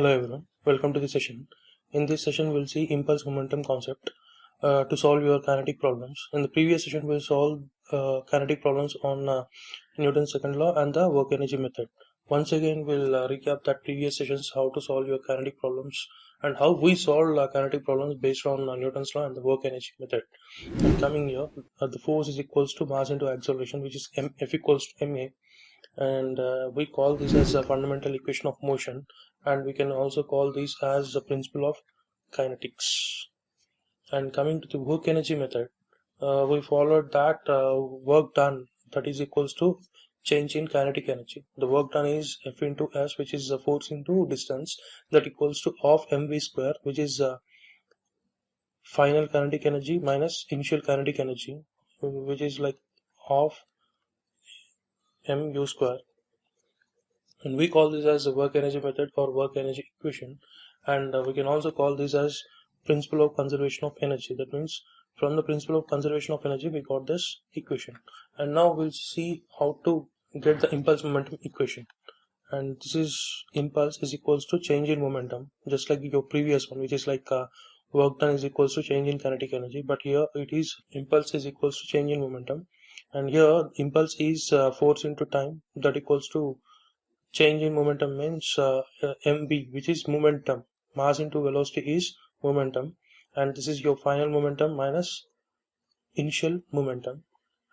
Hello everyone, welcome to the session. In this session, we'll see impulse momentum concept to solve your kinetic problems. In the previous session, we solved kinetic problems on Newton's second law and the work energy method. Once again, we'll recap that previous sessions, how to solve your kinetic problems and how we solve kinetic problems based on Newton's law and the work energy method. And coming here, the force is equals to mass into acceleration, which is F equals to ma, and we call this as a fundamental equation of motion, and we can also call this as the principle of kinetics. And coming to the work energy method, we followed that work done, that is equals to change in kinetic energy. The work done is F into S, which is the force into distance, that equals to half mv square, which is final kinetic energy minus initial kinetic energy, which is like half mu square. And we call this as the work energy method or work energy equation, and we can also call this as principle of conservation of energy. That means from the principle of conservation of energy we got this equation. And now we'll see how to get the impulse momentum equation. And this is impulse is equals to change in momentum, just like your previous one, which is like work done is equals to change in kinetic energy, but here it is impulse is equals to change in momentum. And here impulse is force into time, that equals to change in momentum means mv, which is momentum. Mass into velocity is momentum, and this is your final momentum minus initial momentum.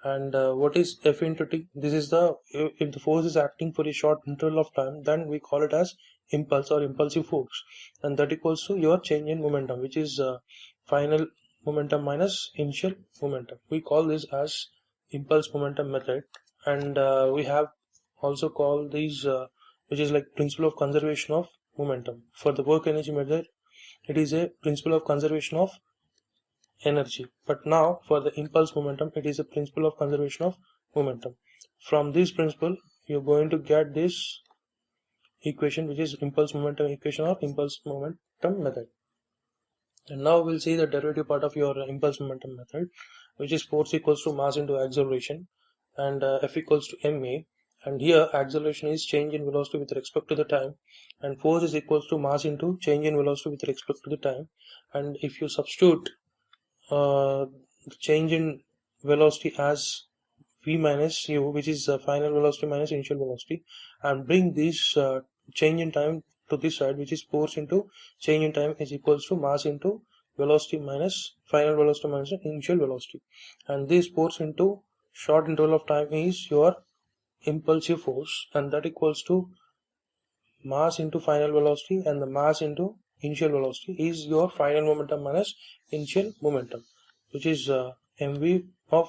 And what is F into t? This is the, if the force is acting for a short interval of time, then we call it as impulse or impulsive force, and that equals to your change in momentum, which is final momentum minus initial momentum. We call this as impulse momentum method. And we have also call these which is like principle of conservation of momentum. For the work energy method, it is a principle of conservation of energy, but now for the impulse momentum, it is a principle of conservation of momentum. From this principle, you're going to get this equation, which is impulse momentum equation or impulse momentum method. And now we'll see the derivative part of your impulse momentum method, which is force equals to mass into acceleration, and F equals to ma. And here acceleration is change in velocity with respect to the time, and force is equals to mass into change in velocity with respect to the time. And if you substitute the change in velocity as v minus u, which is final velocity minus initial velocity, and bring this change in time to this side, which is force into change in time is equals to mass into velocity minus final velocity minus initial velocity. And this force into short interval of time is your impulsive force, and that equals to mass into final velocity, and the mass into initial velocity is your final momentum minus initial momentum, which is mv of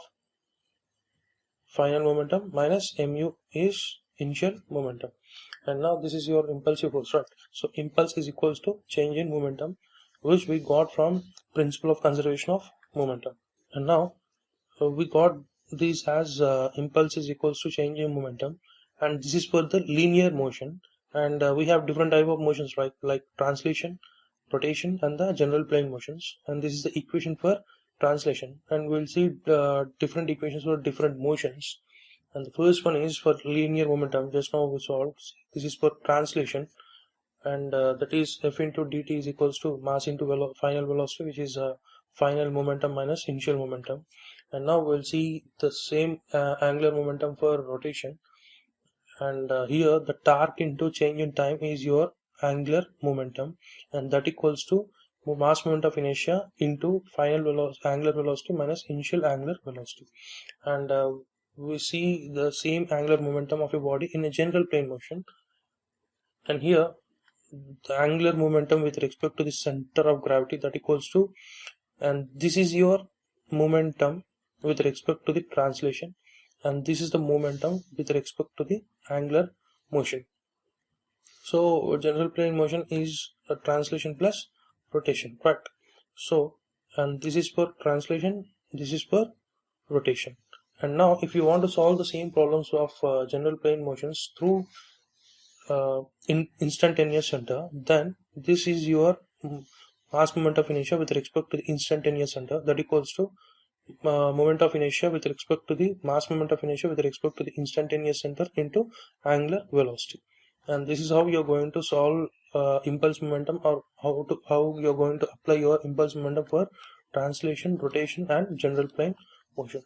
final momentum minus mu is initial momentum. And now this is your impulsive force, right? So impulse is equals to change in momentum, which we got from principle of conservation of momentum. And now we got this as impulse is equals to change in momentum, and this is for the linear motion. And we have different type of motions, like translation, rotation, and the general plane motions. And this is the equation for translation, and we'll see different equations for different motions. And the first one is for linear momentum, just now we solved. This is for translation, and that is F into dt is equals to mass into final velocity, which is final momentum minus initial momentum. And now we'll see the same angular momentum for rotation, and here the torque into change in time is your angular momentum, and that equals to mass moment of inertia into final angular velocity minus initial angular velocity. And we see the same angular momentum of a body in a general plane motion, and here the angular momentum with respect to the center of gravity, that equals to, and this is your momentum with respect to the translation, and this is the momentum with respect to the angular motion. So general plane motion is a translation plus rotation, right? So, and this is for translation, this is for rotation. And now if you want to solve the same problems of general plane motions through in instantaneous center, then this is your mass moment of inertia with respect to the instantaneous center, that equals to moment of inertia with respect to the mass moment of inertia with respect to the instantaneous center into angular velocity. And this is how you're going to solve impulse momentum, or how you're going to apply your impulse momentum for translation, rotation, and general plane motion.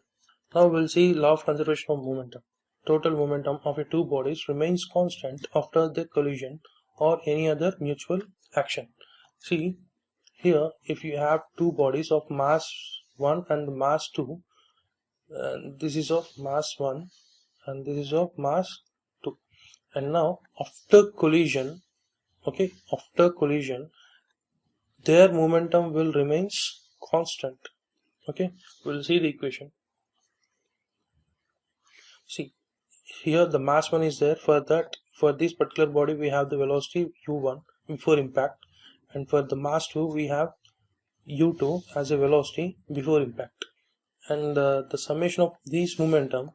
Now we'll see law of conservation of momentum. Total momentum of a two bodies remains constant after the collision or any other mutual action. See here, if you have two bodies of mass 1 and mass 2, this is of mass 1 and this is of mass 2, and now after collision, okay, after collision their momentum will remains constant. Okay, we'll see the equation. See here the mass 1 is there. For that, for this particular body we have the velocity u1 before impact, and for the mass 2 we have u2 as a velocity before impact, and the summation of these momentum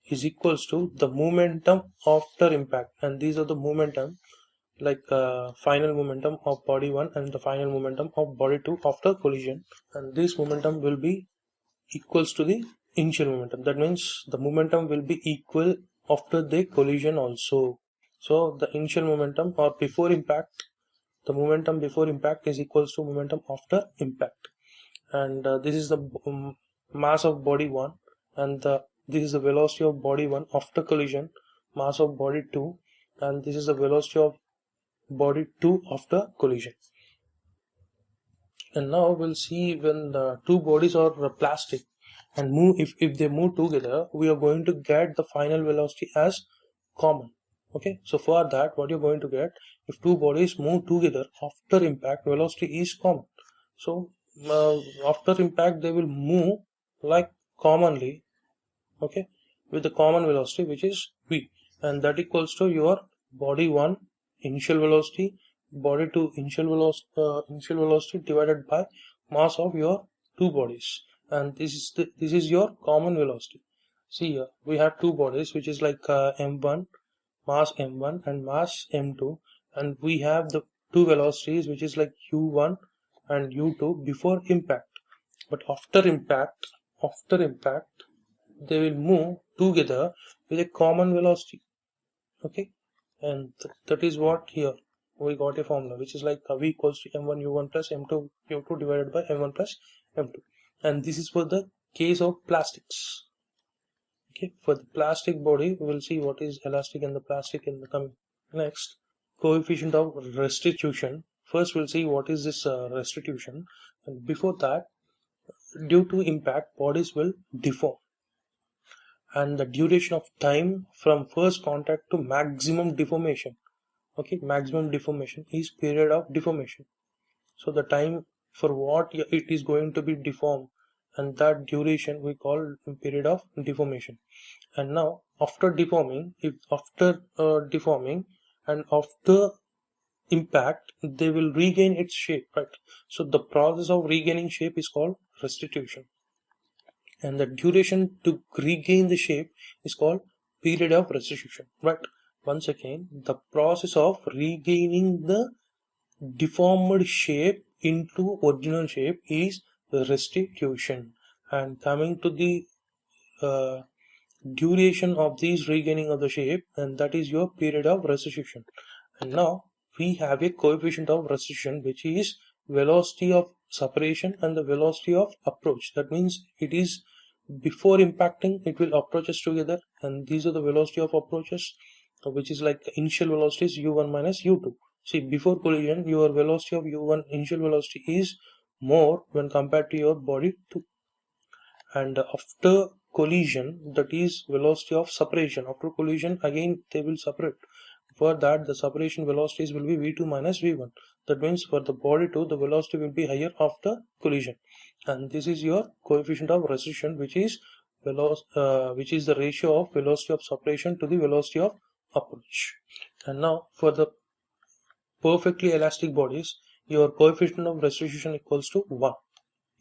is equals to the momentum after impact, and these are the momentum like final momentum of body 1 and the final momentum of body 2 after collision, and this momentum will be equals to the initial momentum. That means the momentum will be equal after the collision also. So the initial momentum or before impact, the momentum before impact is equals to momentum after impact, and this is the mass of body 1, and this is the velocity of body 1 after collision, mass of body 2, and this is the velocity of body 2 after collision. And now we'll see when the two bodies are plastic and move, if they move together, we are going to get the final velocity as common. Okay, so for that, what you're going to get, if two bodies move together after impact, velocity is common. So after impact they will move like commonly, okay, with the common velocity which is v, and that equals to your body 1 initial velocity, body 2 initial velocity divided by mass of your two bodies, and this is your common velocity. See here we have two bodies which is like m1, mass m1 and mass m2, and we have the two velocities which is like u1 and u2 before impact, but after impact they will move together with a common velocity. Okay, and that is what here we got a formula which is like v equals to m1 u1 plus m2 u2 divided by m1 plus m2, and this is for the case of plastics. Okay, for the plastic body we will see what is elastic and the plastic in the coming. Next, coefficient of restitution. First we'll see what is this restitution, and before that, due to impact bodies will deform, and the duration of time from first contact to maximum deformation, okay, maximum deformation is period of deformation. So the time for what it is going to be deformed, and that duration we call period of deformation. And now after deforming, if after deforming and after impact they will regain its shape, right? So the process of regaining shape is called restitution, and the duration to regain the shape is called period of restitution, right? Once again, the process of regaining the deformed shape into original shape is restitution, and coming to the uh, duration of these regaining of the shape, and that is your period of restitution. And now we have a coefficient of restitution which is velocity of separation and the velocity of approach. That means it is before impacting it will approaches together, and these are the velocity of approaches, which is like initial velocity is u1 minus u2. See, before collision your velocity of u1 initial velocity is more when compared to your body 2, and after collision, that is velocity of separation. After collision again they will separate. For that the separation velocities will be v2 minus v1. That means for the body 2 the velocity will be higher after collision, and this is your coefficient of restitution, which is which is the ratio of velocity of separation to the velocity of approach. And now for the perfectly elastic bodies, your coefficient of restitution equals to 1.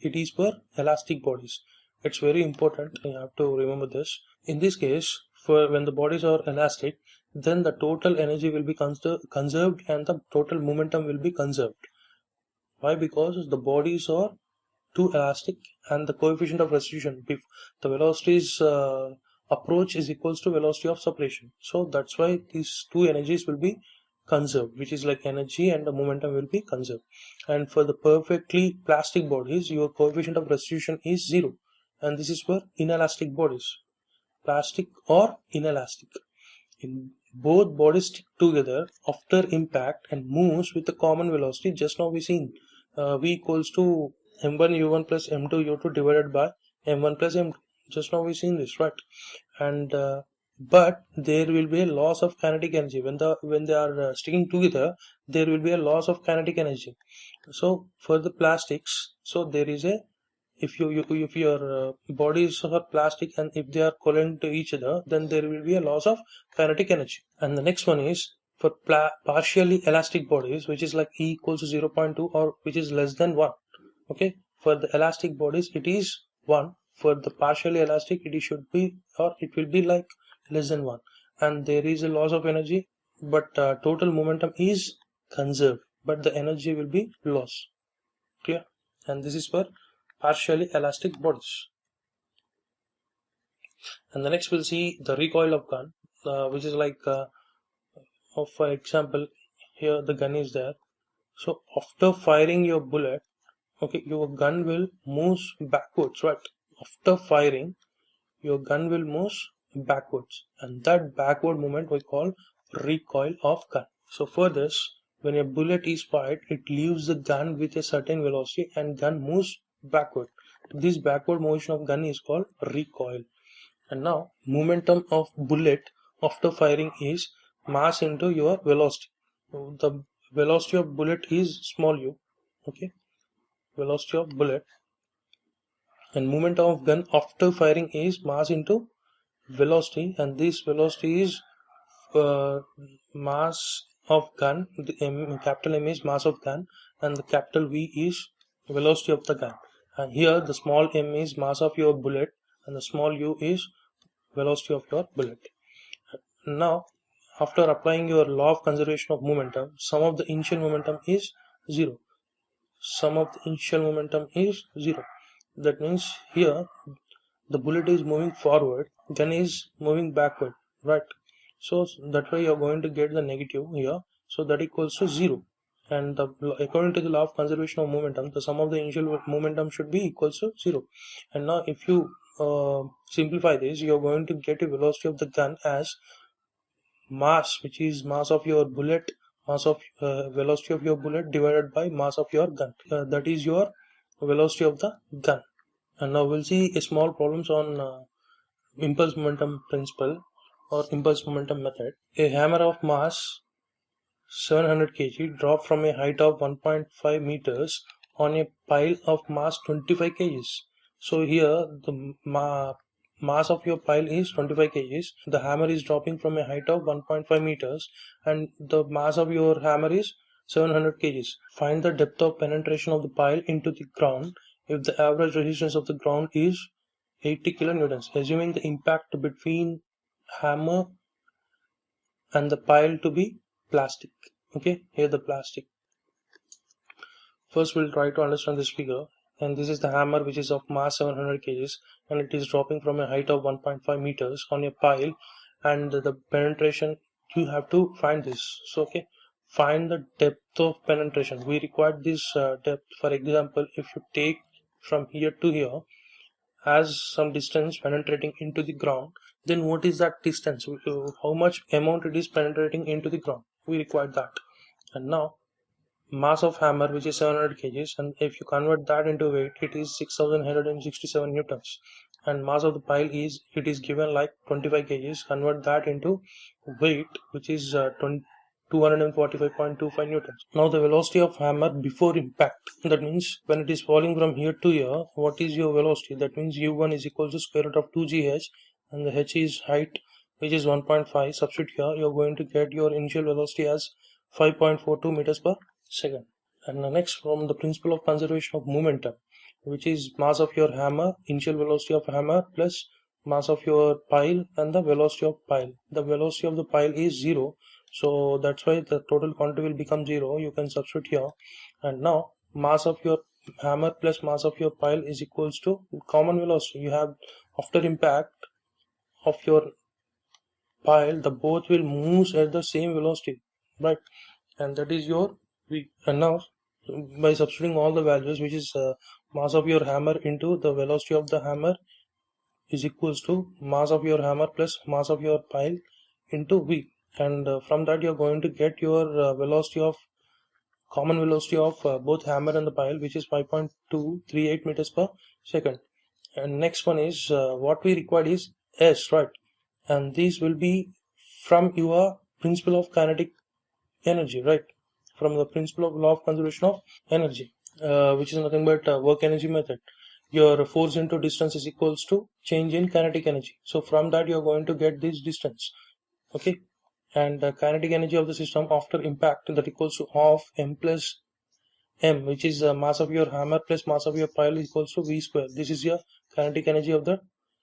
It is for elastic bodies. It's very important, you have to remember this. In this case, for when the bodies are elastic, then the total energy will be conserved and the total momentum will be conserved. Why? Because the bodies are too elastic and the coefficient of restitution, if the velocities approach is equals to velocity of separation. So that's why these two energies will be conserved, which is like energy and the momentum will be conserved. And for the perfectly plastic bodies, your coefficient of restitution is 0, and this is for inelastic bodies, plastic or inelastic. In both bodies stick together after impact and moves with a common velocity. Just now we seen v equals to m1 u1 plus m2 u2 divided by m1 plus m2. Just now we seen this, right? And but there will be a loss of kinetic energy when they are sticking together. There will be a loss of kinetic energy. So for the plastics, so there is a, if your bodies are plastic and if they are collining to each other, then there will be a loss of kinetic energy. And the next one is for partially elastic bodies, which is like E equals to 0.2 or which is less than 1. Okay, for the elastic bodies it is 1. For the partially elastic it should be, or it will be like less than 1, and there is a loss of energy, but total momentum is conserved, but the energy will be lost. Clear? And this is for partially elastic bodies. And the next we'll see the recoil of gun, which is like for example, here the gun is there. So after firing your bullet, okay, your gun will move backwards, right? After firing, your gun will move backwards, and that backward movement we call recoil of gun. So for this, when a bullet is fired, it leaves the gun with a certain velocity and gun moves backward. This backward motion of gun is called recoil. And now momentum of bullet after firing is mass into your velocity. The velocity of bullet is small u, okay, velocity of bullet, and momentum of gun after firing is mass into velocity, and this velocity is mass of gun. The capital M is mass of gun, and the capital V is velocity of the gun. And here the small m is mass of your bullet, and the small u is velocity of your bullet. Now, after applying your law of conservation of momentum, sum of the initial momentum is 0. Sum of the initial momentum is 0. That means here the bullet is moving forward, gun is moving backward, right? So that way you're going to get the negative here, so that equals to 0. And according to the law of conservation of momentum, the sum of the initial momentum should be equals to 0. And now if you simplify this, you're going to get a velocity of the gun as mass, which is mass of your bullet, mass of velocity of your bullet divided by mass of your gun. That is your velocity of the gun. And now we'll see a small problems on impulse momentum principle or impulse momentum method. A hammer of mass 700 kg dropped from a height of 1.5 meters on a pile of mass 25 kgs. So here the mass of your pile is 25 kgs. The hammer is dropping from a height of 1.5 meters and the mass of your hammer is 700 kgs. Find the depth of penetration of the pile into the ground if the average resistance of the ground is 80 kilonewtons, assuming the impact between hammer and the pile to be plastic. Okay, here the plastic. First we'll try to understand this figure, and this is the hammer which is of mass 700 kgs and it is dropping from a height of 1.5 meters on a pile, and the penetration, you have to find this. So okay, find the depth of penetration. We require this depth. For example, if you take from here to here as some distance penetrating into the ground, then what is that distance, how much amount it is penetrating into the ground, we require that. And now mass of hammer which is 700 kgs, and if you convert that into weight, it is 6167 newtons, and mass of the pile is, it is given like 25 kgs, convert that into weight which is 245.25 newtons. Now the velocity of hammer before impact, that means when it is falling from here to here, what is your velocity? That means u1 is equal to square root of 2gh, and the h is height which is 1.5. substitute here, you're going to get your initial velocity as 5.42 meters per second. And the next, from the principle of conservation of momentum, which is mass of your hammer, initial velocity of hammer plus mass of your pile and the velocity of pile. The velocity of the pile is 0, so that's why the total quantity will become 0. You can substitute here. And now mass of your hammer plus mass of your pile is equals to common velocity. You have, after impact of your pile, the both will move at the same velocity. right? And that is your V. And now by substituting all the values, which is mass of your hammer into the velocity of the hammer, is equals to mass of your hammer plus mass of your pile into V. And from that you're going to get your velocity of common velocity of both hammer and the pile, which is 5.238 meters per second. And next one is what we required is S, right? And these will be from your principle of kinetic energy, right? From the principle of law of conservation of energy, which is nothing but work energy method. Your force into distance is equals to change in kinetic energy. So from that you are going to get this distance, okay? And the kinetic energy of the system after impact, that equals to half m plus m, which is mass of your hammer plus mass of your pile, is equals to v square. This is your kinetic energy of the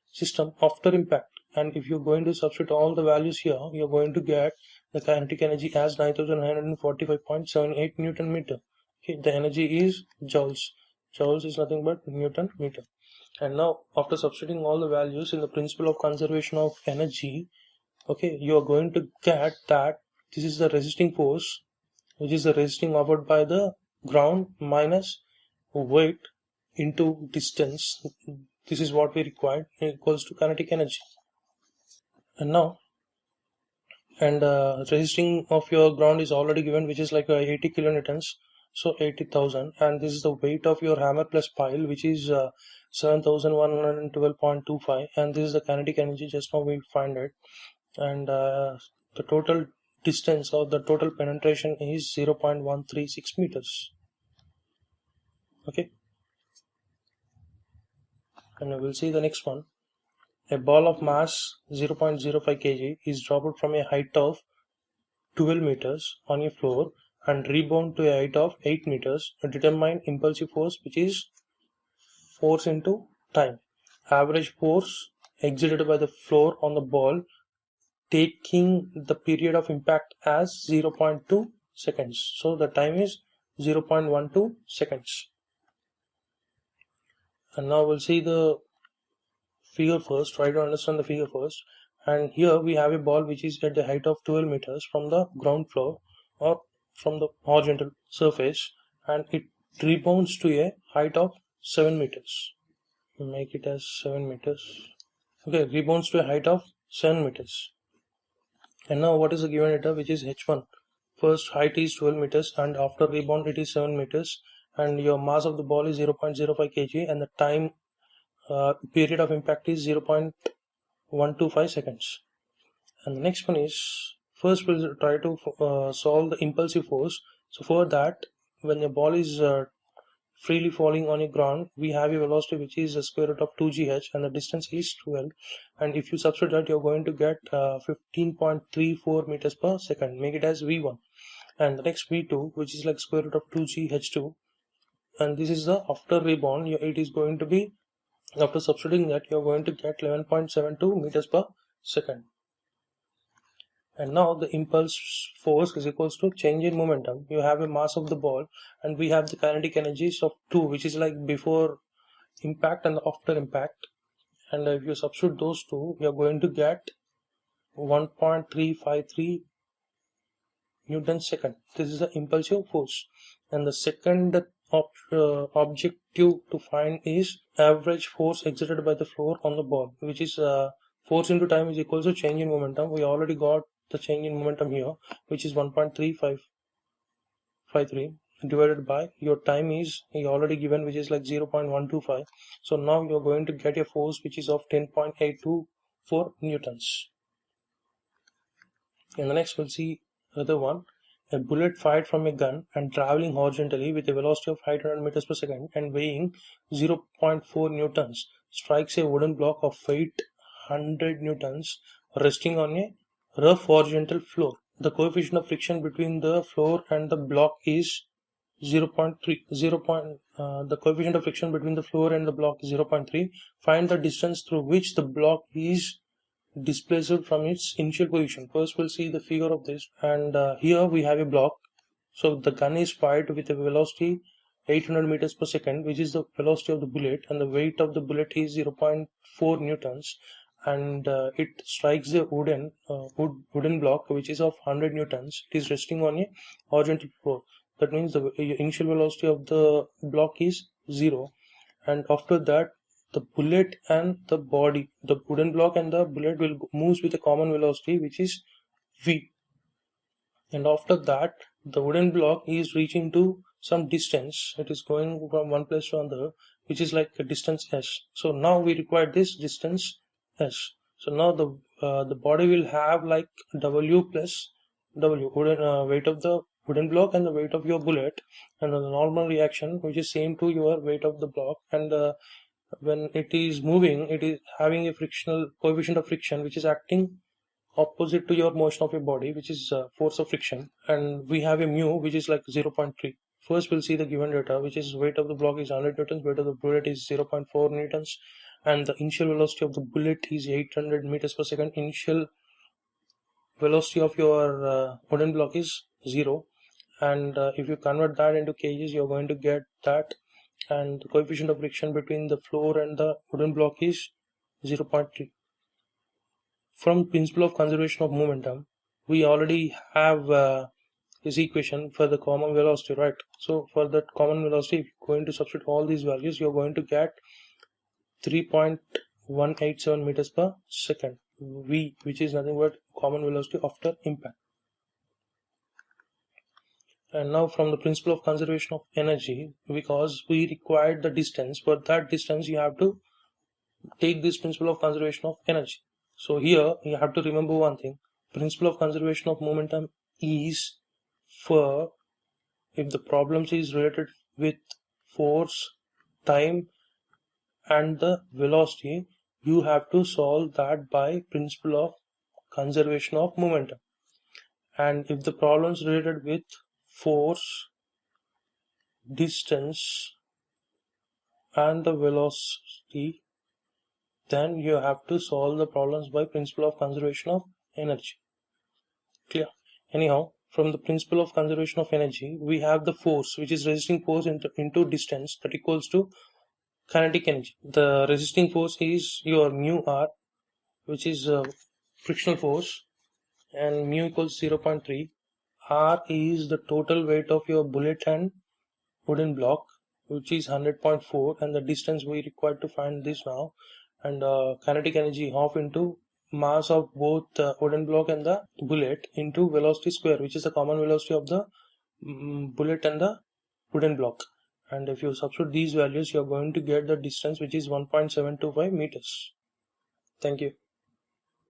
system after impact. And if you're going to substitute all the values here, you're going to get the kinetic energy as 9945.78 Newton meter. Okay, the energy is joules. Joules is nothing but Newton meter. And now after substituting all the values in the principle of conservation of energy, okay, you are going to get that this is the resisting force, which is the resisting offered by the ground minus weight into distance. This is what we required, equals to kinetic energy. And now, and resisting of your ground is already given, which is like 80 kilonewtons, so 80,000. And this is the weight of your hammer plus pile, which is 7112.25. And this is the kinetic energy, just now we find it. And the total distance or the total penetration is 0.136 meters. Okay, and we will see the next one. A ball of mass 0.05 kg is dropped from a height of 12 meters on a floor and rebound to a height of 8 meters. Determine impulsive force, which is force into time. Average force exerted by the floor on the ball, taking the period of impact as 0.2 seconds. So the time is 0.12 seconds. And now we'll see the figure first. Try to understand the figure first. And here we have a ball which is at the height of 12 meters from the ground floor or from the horizontal surface, and it rebounds to a height of 7 meters. Make it as 7 meters. Okay, rebounds to a height of 7 meters. And now what is the given data, which is h1? First height is 12 meters and after rebound it is 7 meters, and your mass of the ball is 0.05 kg, and the time period of impact is 0.125 seconds. And the next one is, first we'll try to solve the impulsive force. So for that, when the ball is freely falling on a ground, we have a velocity which is the square root of 2gh, and the distance is 12. And if you substitute that, you're going to get 15.34 meters per second. Make it as v1. And the next v2, which is like square root of 2gh2, and this is the after rebound. It is going to be, after substituting that, you're going to get 11.72 meters per second. And now the impulse force is equals to change in momentum. You have a mass of the ball and we have the kinetic energies of 2, which is like before impact and after impact. And if you substitute those two, you are going to get 1.353 Newton second. This is the impulsive force. And the second objective to find is average force exerted by the floor on the ball, which is force into time is equals to change in momentum. We already got the change in momentum here, which is 1.3553 divided by your time is already given, which is like 0.125. So now you're going to get a force which is of 10.824 newtons. And the next we'll see other one. A bullet fired from a gun and traveling horizontally with a velocity of 500 meters per second and weighing 0.4 newtons strikes a wooden block of 800 newtons resting on a rough horizontal floor. The coefficient of friction between the floor and the block is 0.3. The coefficient of friction between the floor and the block is 0.3. Find the distance through which the block is displaced from its initial position. First we'll see the figure of this, and here we have a block. So the gun is fired with a velocity 800 meters per second, which is the velocity of the bullet, and the weight of the bullet is 0.4 newtons, and it strikes a wooden block which is of 100 newtons. It is resting on a horizontal floor. That means the initial velocity of the block is 0, and after that the bullet and the body, the wooden block and the bullet will moves with a common velocity which is v, and after that the wooden block is reaching to some distance. It is going from one place to another, which is like a distance s. So now we require this distance s. So now the body will have like w plus w, wooden weight of the wooden block and the weight of your bullet, and the normal reaction which is same to your weight of the block. And when it is moving, it is having a frictional coefficient of friction which is acting opposite to your motion of your body, which is force of friction, and we have a mu which is like 0.3. First we'll see the given data, which is weight of the block is 100 newtons, weight of the bullet is 0.4 newtons, and the initial velocity of the bullet is 800 meters per second. Initial velocity of your wooden block is 0, and if you convert that into kgs, you're going to get that, and the coefficient of friction between the floor and the wooden block is 0.3. From principle of conservation of momentum, we already have this equation for the common velocity, right? So for that common velocity, if you're going to substitute all these values, you're going to get 3.187 meters per second, v, which is nothing but common velocity after impact. And now from the principle of conservation of energy, because we required the distance, for that distance you have to take this principle of conservation of energy. So here you have to remember one thing: principle of conservation of momentum is for if the problems is related with force, time and the velocity, you have to solve that by principle of conservation of momentum. And if the problems related with force, distance and the velocity, then you have to solve the problems by principle of conservation of energy. Clear? Anyhow, from the principle of conservation of energy, we have the force, which is resisting force into distance, that equals to kinetic energy. The resisting force is your mu r, which is frictional force, and mu equals 0.3. R is the total weight of your bullet and wooden block, which is 100.4, and the distance we require to find this now. And kinetic energy half into mass of both the wooden block and the bullet into velocity square, which is the common velocity of the bullet and the wooden block. And if you substitute these values, you are going to get the distance, which is 1.725 meters. Thank you.